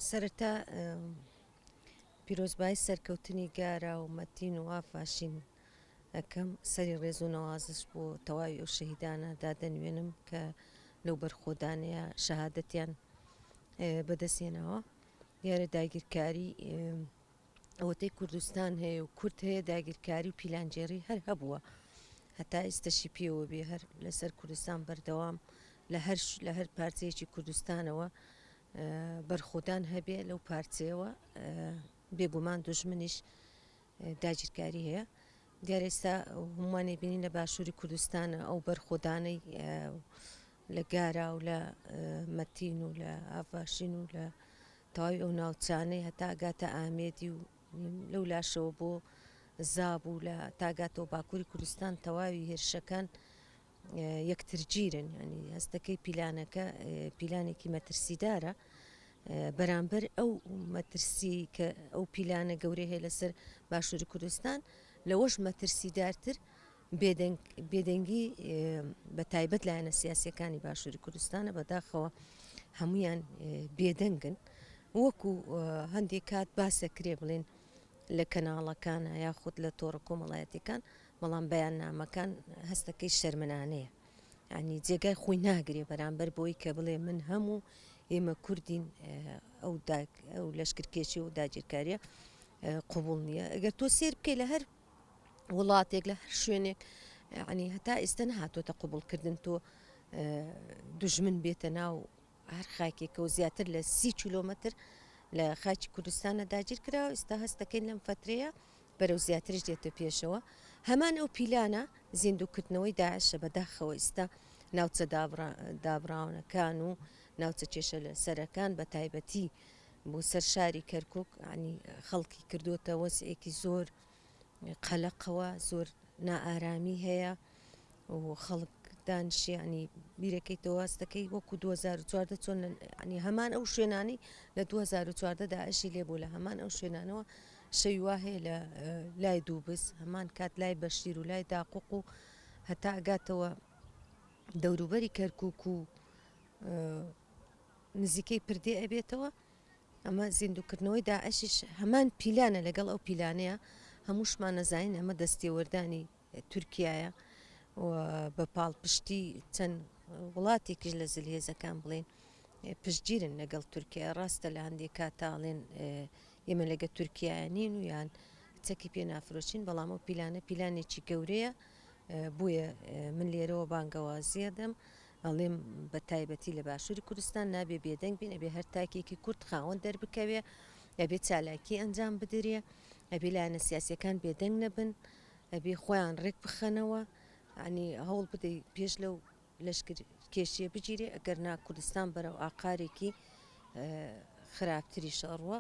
سەرەتا پیرۆزبایی سەرکەوتنی گارە و مەتین و ئافاشین ئەەکەم سەری ڕێز و نەوازش بۆ تەواوی ئەو شەهیدانە دادەنوێنم کە لەو بەرخۆدانەیە شەهادەتیان بەدەستێنەوە. دیارە داگیرکاری ئەوەتەی کوردستان هەیە و کورد هەیە، داگیرکاری و پیلانجێڕی هەر هەبووە هەتا ئێستاشی پێوە بێ هەر لەسەر کوردستان بەردەوام لە هەر پارچەیەکی کوردستانەوە بەرخۆدان هەبێ لەو پارچەیەوە بێگومان دوژمنیش داگیرکاری هەیە. دیارە ئێستا هەمووانی بینین لە باشووری کوردستانە ئەو بەرخۆدانەی لە گارا و لە مەتین و لە ئافاشین و لە تەواوی ئەو ناوچانەی هەتا ئەگاتە ئامێدی و لەو لاشەوە بۆ زاب و لە تاگاتەوە باکووری کوردستان تەواوی هێرشەکان یەکترگیرن، ینی هەستەکەی پیلانەکە پیلانێکی مەترسیدارە بەرامبەر ئەو مەترسی کە ئەو پیلانە گەورەی هەیە لەسەر باشووری کوردستان لەوەش مەترسیدارتر بێدەنگی بە تایبەت لایەنە سیاسیەکانی باشووری کوردستانە بەداخەوە هەمویان بێدەنگن. وەکو هەندێک کات باسەکرێ بڵێن لە کەناڵەکانە یاخود لە تۆڕە کۆمەڵایەتەکان، بەڵام بەیان نامەکان هەستەکەی شەرمنانەیە، ینی جێگای خۆی ناگرێ بەرامبەر بۆی کە بڵێ من هەموو ئێمە کوردین ئەو لەشکرکێشی و داگیرکاریە قوبوڵ نییە. ئەگەر تۆ سێر بکەی لە هەر وڵاتێک لە هەر شوێنێک، ینی هەتا ئێستا نەهاتۆتە قوبوڵکردن تۆ دوژمن بێتە ناو هەر خاکێکە و زیاتر لە 30 کیلۆمەتر لە خاکی کوردستانە داگیر کراوە. ئێستا هەستەکەین لەم فترەیە بەرەو زیاترش دێتە پێشەوە. هەمان ئەو پیلانە زیندووکردنەوەی داعشە بەداخەوە ئێستا ناوچە دابراونەکان و ناوچە کێشە لە سەرەکان بە تایبەتی بۆ سەر شاری کەرکک، ینی خەڵکی کردوتە وەزعێکی زۆر قەلەقەوە، زۆر نائارامی هەیە و خەڵک دانیشیانی بیرەکەیتەوە هەستەکەی وەکو 2014 چۆن ینی هەمان ئەو شوێنانی لە 2014 داعشی لێبوو لە هەمان ئەو شوێنانەوە شەویوا هەیە لە لای دووبس، هەمان کات لای بەشیر و لای داقوق و هەتا ئەگاتەوە دەوروبەری کەرکک و نزیکەی پردێ ئەبێتەوە. ئەمە زیندووکردنەوەی داعشیش هەمان پیلانە لەگەڵ ئەو پیلانەیە هەمووشمان نەزانین ئەمە دەستێوەردانی تورکایە و بە پاڵپشتی چەند وڵاتێکیش لە زلهێزەکان بڵێن پشتگیرن لەگەڵ تورکیا. ڕاستە لە هەندێک کاتاڵێن ئێمە لەگە تورکایە نین و یان چەکی پێ نافرۆچین، بەڵام ئەو پیلانە پیلانێکی گەورەیە. بۆیە من لێرەوە بانگەوازیە دەم ئەڵێم بە تایبەتی لە باشووری کوردستان نابێ بێدەنگ بین، ئەبێ هەر تاکێکی کورد خاوەن دەربکەوێ، ئەبێ چالاکی ئەنجام بدرێ، ئەبێ لایەنە سیاسیەکان بێدەنگ نەبن، ئەبێ خۆیان ڕێک بخەنەوە، ینی هەوڵ بدەی پێش لەو لەشکر کێشیە بگیرێ، ئەگەر نا کوردستان بەرەو ئاقارێکی خراپتری شەڕوە